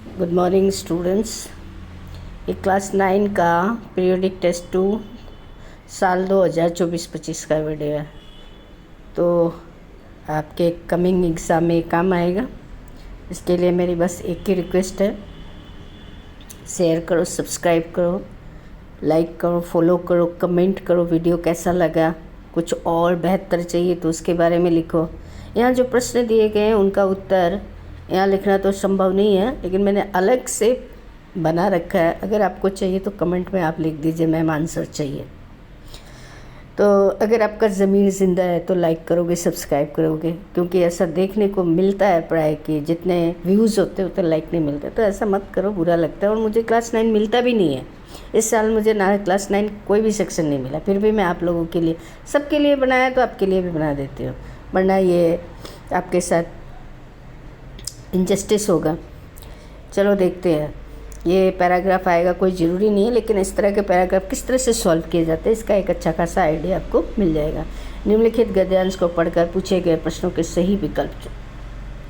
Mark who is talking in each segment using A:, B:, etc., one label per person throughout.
A: Good morning students. ये class 9 का periodic test 2 साल 2024-25 का वीडियो है, तो आपके कमिंग एग्ज़ाम में काम आएगा। इसके लिए मेरी बस एक ही रिक्वेस्ट है, शेयर करो, सब्सक्राइब करो, लाइक करो, फॉलो करो, कमेंट करो। वीडियो कैसा लगा, कुछ और बेहतर चाहिए तो उसके बारे में लिखो। यहाँ जो प्रश्न दिए गए हैं उनका उत्तर यहाँ लिखना तो संभव नहीं है, लेकिन मैंने अलग से बना रखा है। अगर आपको चाहिए तो कमेंट में आप लिख दीजिए मैम आंसर चाहिए। तो अगर आपका ज़मीर ज़िंदा है तो लाइक करोगे, सब्सक्राइब करोगे, क्योंकि ऐसा देखने को मिलता है प्राय कि जितने व्यूज़ होते उतने लाइक नहीं मिलते। तो ऐसा मत करो, बुरा लगता है। और मुझे क्लास 9 मिलता भी नहीं है। इस साल मुझे ना क्लास 9 कोई भी सेक्शन नहीं मिला, फिर भी मैं आप लोगों के लिए, सबके लिए बनाया तो आपके लिए भी बना देती हूँ, वरना ये आपके साथ इनजस्टिस होगा। चलो देखते हैं। ये पैराग्राफ आएगा, कोई ज़रूरी नहीं है, लेकिन इस तरह के पैराग्राफ किस तरह से सॉल्व किए जाते हैं इसका एक अच्छा खासा आइडिया आपको मिल जाएगा। निम्नलिखित गद्यांश को पढ़कर पूछे गए प्रश्नों के सही विकल्प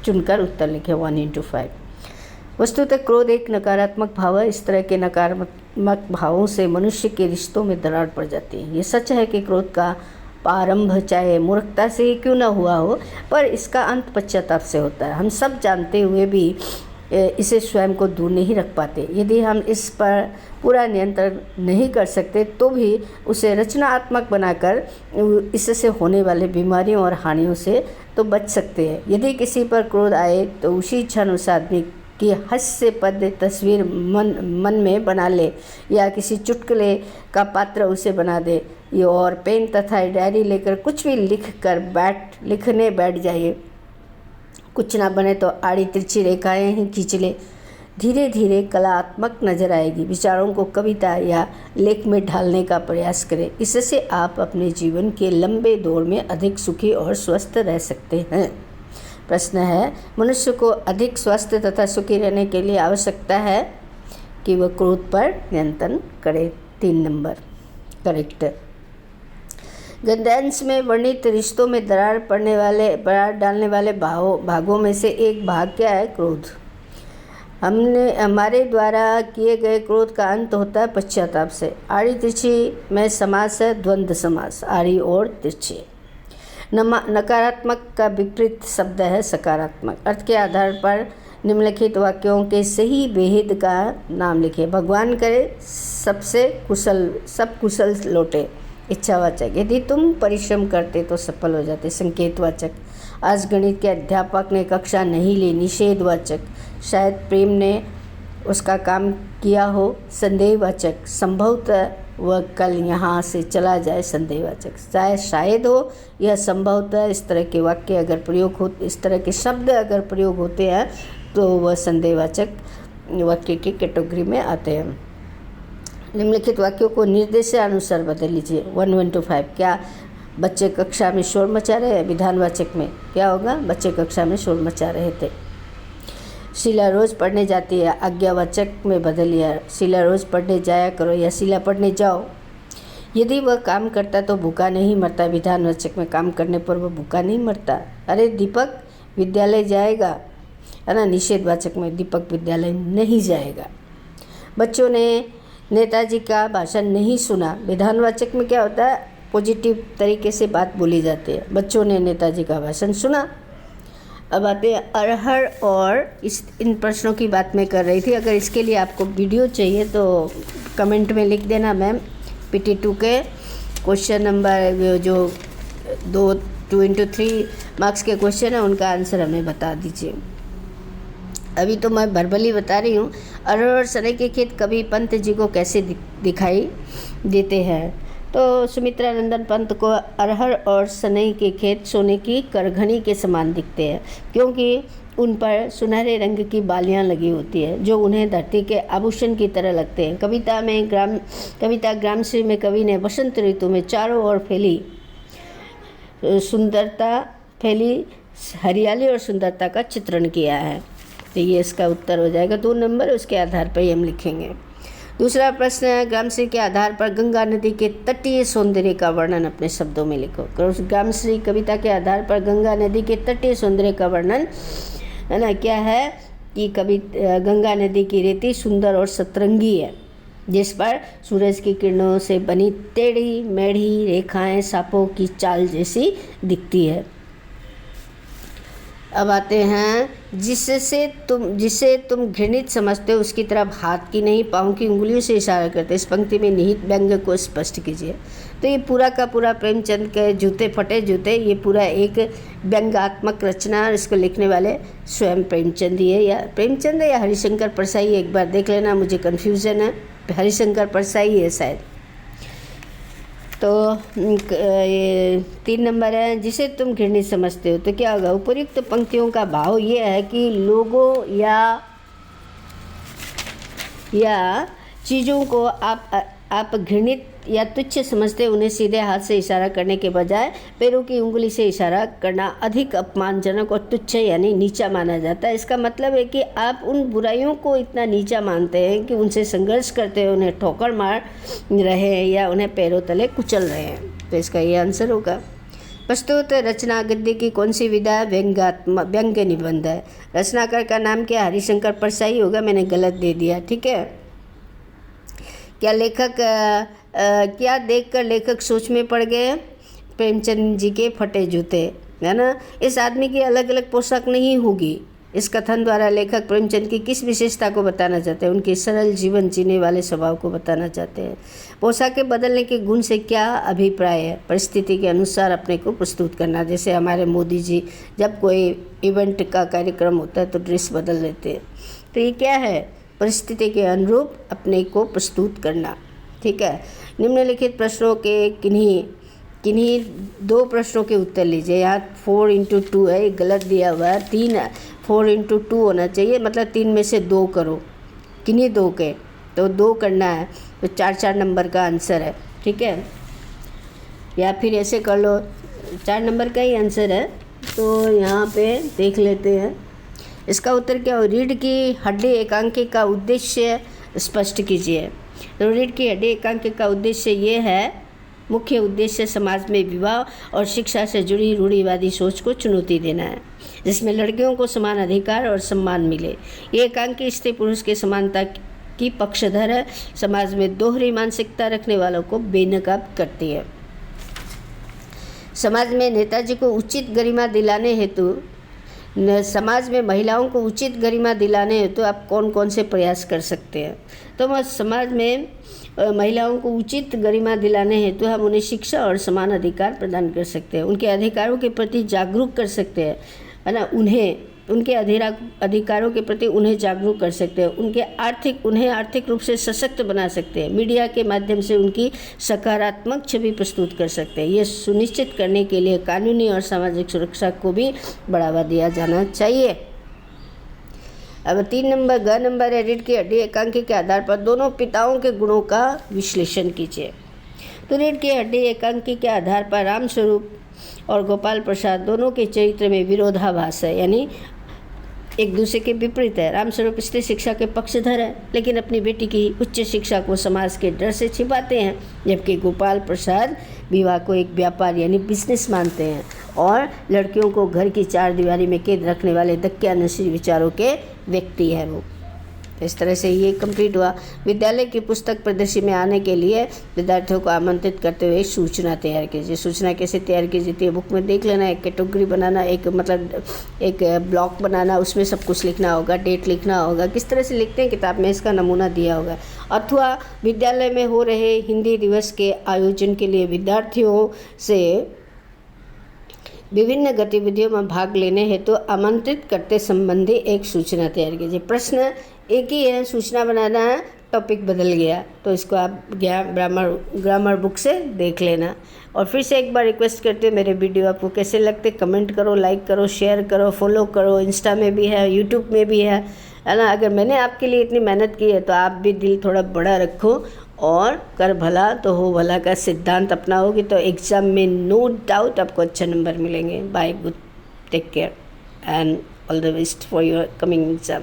A: चुनकर उत्तर लिखें 1/5। वस्तुतः क्रोध एक नकारात्मक भाव है। इस तरह के नकारात्मक भावों से मनुष्य के रिश्तों में दरार पड़ जाती है। ये सच है कि क्रोध का प्रारंभ चाहे मूर्खता से ही क्यों न हुआ हो, पर इसका अंत पश्चाताप से होता है। हम सब जानते हुए भी इसे स्वयं को दूर नहीं रख पाते। यदि हम इस पर पूरा नियंत्रण नहीं कर सकते तो भी उसे रचनात्मक बनाकर इससे होने वाले बीमारियों और हानियों से तो बच सकते हैं। यदि किसी पर क्रोध आए तो उसी क्षण उस आदमी की हास्यपद तस्वीर मन में बना ले, या किसी चुटकुले का पात्र उसे बना दे, और पेन तथा डायरी लेकर कुछ भी लिखने बैठ जाइए। कुछ ना बने तो आड़ी तिरछी रेखाएं ही खींच ले। धीरे धीरे कलात्मक नजर आएगी। विचारों को कविता या लेख में ढालने का प्रयास करें। इससे आप अपने जीवन के लंबे दौर में अधिक सुखी और स्वस्थ रह सकते हैं। प्रश्न है, मनुष्य को अधिक स्वस्थ तथा सुखी रहने के लिए आवश्यकता है कि वह क्रोध पर नियंत्रण करे। 3 नंबर करेक्ट। गद्यांश में वर्णित रिश्तों में दरार डालने वाले भागों में से एक भाग क्या है? क्रोध। हमारे द्वारा किए गए क्रोध का अंत होता है पश्चाताप से। आड़ी तिरछी में समास है द्वंद्व समास, आड़ी और तिरछी। नकारात्मक का विपरीत शब्द है सकारात्मक। अर्थ के आधार पर निम्नलिखित वाक्यों के सही भेद का नाम लिखिए। भगवान करे सब कुशल लौटे। इच्छावाचक, यदि तुम परिश्रम करते तो सफल हो जाते। संकेतवाचक, आज गणित के अध्यापक ने कक्षा नहीं ली। निषेधवाचक, शायद प्रेम ने उसका काम किया हो। संदेहवाचक, संभवतः वह कल यहाँ से चला जाए। संदेहवाचक, शायद हो, यह संभवतः। इस तरह के वाक्य अगर प्रयोग हो, इस तरह के शब्द अगर प्रयोग होते हैं तो वह संदेहवाचक वाक्य की कैटेगरी में आते हैं। निम्नलिखित वाक्यों को निर्देशानुसार बदल लीजिए। 1/5। क्या बच्चे कक्षा में शोर मचा रहे हैं? विधानवाचक में क्या होगा? बच्चे कक्षा में शोर मचा रहे थे। शीला रोज़ पढ़ने जाती है। आज्ञावाचक में बदलिए। शीला रोज़ पढ़ने जाया करो या शीला पढ़ने जाओ। यदि वह काम करता तो भूखा नहीं मरता। विधानवाचक में काम करने पर वह भूखा नहीं मरता। अरे दीपक विद्यालय जाएगा, है ना। निषेधवाचक में दीपक विद्यालय नहीं जाएगा। बच्चों ने नेताजी का भाषण नहीं सुना। विधानवाचक में क्या होता है? पॉजिटिव तरीके से बात बोली जाती है। बच्चों ने नेताजी का भाषण सुना। अब आते हैं अरहर और इन प्रश्नों की बात मैं कर रही थी। अगर इसके लिए आपको वीडियो चाहिए तो कमेंट में लिख देना मैम। PT2 के क्वेश्चन नंबर जो 2x3 मार्क्स के क्वेश्चन है उनका आंसर हमें बता दीजिए। अभी तो मैं वर्बली बता रही हूँ। अरहर और सनई के खेत कवि पंत जी को कैसे दिखाई देते हैं? तो सुमित्रा नंदन पंत को अरहर और सनई के खेत सोने की करघनी के समान दिखते हैं, क्योंकि उन पर सुनहरे रंग की बालियां लगी होती है जो उन्हें धरती के आभूषण की तरह लगते हैं। कविता ग्रामश्री में कवि ने बसंत ऋतु में चारों ओर फैली हरियाली और सुंदरता का चित्रण किया है। तो ये इसका उत्तर हो जाएगा। 2 नंबर उसके आधार पर हम लिखेंगे। दूसरा प्रश्न है, ग्रामश्री के आधार पर गंगा नदी के तटीय सौंदर्य का वर्णन अपने शब्दों में लिखो। ग्रामश्री कविता के आधार पर गंगा नदी के तटीय सौंदर्य का वर्णन, है ना, क्या है? कि कभी गंगा नदी की रेती सुंदर और सतरंगी है, जिस पर सूरज की किरणों से बनी टेढ़ी मेढ़ी रेखाएं सांपों की चाल जैसी दिखती है। अब आते हैं जिसे तुम घृणित समझते हो उसकी तरफ हाथ की नहीं पाँव की उंगलियों से इशारा करते। इस पंक्ति में निहित व्यंग्य को स्पष्ट कीजिए। तो ये पूरा का पूरा प्रेमचंद के जूते फटे जूते, ये पूरा एक व्यंग्यात्मक रचना, इसको लिखने वाले स्वयं प्रेमचंद ही है, या प्रेमचंद है या हरिशंकर परसाई, एक बार देख लेना, मुझे कन्फ्यूज़न है, हरिशंकर परसाई है शायद। तो ये 3 नंबर है, जिसे तुम घृणित समझते हो। तो क्या होगा, उपयुक्त पंक्तियों का भाव ये है कि लोगों या चीज़ों को आप घृणित या तुच्छ समझते, उन्हें सीधे हाथ से इशारा करने के बजाय पैरों की उंगली से इशारा करना अधिक अपमानजनक और तुच्छ यानी नीचा माना जाता है। इसका मतलब है कि आप उन बुराइयों को इतना नीचा मानते हैं कि उनसे संघर्ष करते हैं, उन्हें ठोकर मार रहे हैं या उन्हें पैरों तले कुचल रहे हैं। तो इसका ये आंसर होगा। प्रस्तुत रचना गद्य की कौन सी विधा है? व्यंग्य निबंध है। रचनाकार का नाम क्या? हरिशंकर परसाई होगा, मैंने गलत दे दिया, ठीक है। क्या देखकर लेखक सोच में पड़ गए? प्रेमचंद जी के फटे जूते, है ना। इस आदमी की अलग अलग पोशाक नहीं होगी। इस कथन द्वारा लेखक प्रेमचंद की किस विशेषता को बताना चाहते हैं? उनके सरल जीवन जीने वाले स्वभाव को बताना चाहते हैं। पोशाकें बदलने के गुण से क्या अभिप्राय है? परिस्थिति के अनुसार अपने को प्रस्तुत करना। जैसे हमारे मोदी जी जब कोई इवेंट का कार्यक्रम होता है तो ड्रेस बदल लेते हैं। तो ये क्या है? परिस्थिति के अनुरूप अपने को प्रस्तुत करना, ठीक है। निम्नलिखित प्रश्नों के किन्हीं 2 प्रश्नों के उत्तर लीजिए। यहाँ 4x2 है, ये गलत दिया हुआ है। 4x2 होना चाहिए, मतलब 3 में से 2 करो। किन्हीं 2 के, तो 2 करना है, तो 4 नंबर का आंसर है, ठीक है। या फिर ऐसे कर लो, 4 नंबर का ही आंसर है। तो यहाँ पे देख लेते हैं इसका उत्तर क्या हो। रीढ़ की हड्डी एकांकी का उद्देश्य स्पष्ट कीजिए। तो रीढ़ की हड्डी एकांकी का उद्देश्य ये है, मुख्य उद्देश्य समाज में विवाह और शिक्षा से जुड़ी रूढ़िवादी सोच को चुनौती देना है, जिसमें लड़कियों को समान अधिकार और सम्मान मिले। ये एकांकी स्त्री पुरुष के समानता की पक्षधर है, समाज में दोहरी मानसिकता रखने वालों को बेनकाब करती है। समाज में नेताजी को उचित गरिमा दिलाने हेतु समाज में महिलाओं को उचित गरिमा दिलाने हेतु आप कौन कौन से प्रयास कर सकते हैं? तो समाज में महिलाओं को उचित गरिमा दिलाने हेतु हम उन्हें शिक्षा और समान अधिकार प्रदान कर सकते हैं, उनके अधिकारों के प्रति जागरूक कर सकते हैं, है ना। उनके अधिकारों के प्रति उन्हें जागरूक कर सकते हैं, उन्हें आर्थिक रूप से सशक्त बना सकते हैं। मीडिया के माध्यम से उनकी सकारात्मक छवि प्रस्तुत कर सकते हैं। ये सुनिश्चित करने के लिए कानूनी और सामाजिक सुरक्षा को भी बढ़ावा दिया जाना चाहिए। अब 3 नंबर ग नंबर है, रीढ़ की हड्डी एकांकी के आधार पर दोनों पिताओं के गुणों का विश्लेषण कीजिए। तो रीढ़ की हड्डी एकांकी के आधार पर रामस्वरूप और गोपाल प्रसाद दोनों के चरित्र में विरोधाभास है, यानी एक दूसरे के विपरीत है। रामस्वरूप स्त्री शिक्षा के पक्षधर है, लेकिन अपनी बेटी की उच्च शिक्षा को समाज के डर से छिपाते हैं, जबकि गोपाल प्रसाद विवाह को एक व्यापार यानी बिजनेस मानते हैं और लड़कियों को घर की 4 दीवारी में कैद रखने वाले दक्यानशी विचारों के व्यक्ति है वो। इस तरह से ये कंप्लीट हुआ। विद्यालय की पुस्तक प्रदर्शनी में आने के लिए विद्यार्थियों को आमंत्रित करते हुए सूचना तैयार कीजिए। सूचना कैसे तैयार की जाती है बुक में देख लेना। एक कैटेगरी बनाना, एक ब्लॉक बनाना, उसमें सब कुछ लिखना होगा, डेट लिखना होगा। किस तरह से लिखते हैं किताब में इसका नमूना दिया होगा। अथवा विद्यालय में हो रहे हिंदी दिवस के आयोजन के लिए विद्यार्थियों से विभिन्न गतिविधियों में भाग लेने हेतु आमंत्रित करते संबंधी एक सूचना तैयार कीजिए। प्रश्न एक ही है, सूचना बनाना है, टॉपिक बदल गया, तो इसको आप ग्रामर बुक से देख लेना। और फिर से एक बार रिक्वेस्ट करते हैं, मेरे वीडियो आपको कैसे लगते कमेंट करो, लाइक करो, शेयर करो, फॉलो करो। इंस्टा में भी है, यूट्यूब में भी है ना। अगर मैंने आपके लिए इतनी मेहनत की है तो आप भी दिल थोड़ा बड़ा रखो और कर भला तो हो भला का सिद्धांत अपनाओगे तो एग्ज़ाम में नो डाउट आपको अच्छा नंबर मिलेंगे। Bye, good, take care and all the best for your coming exam.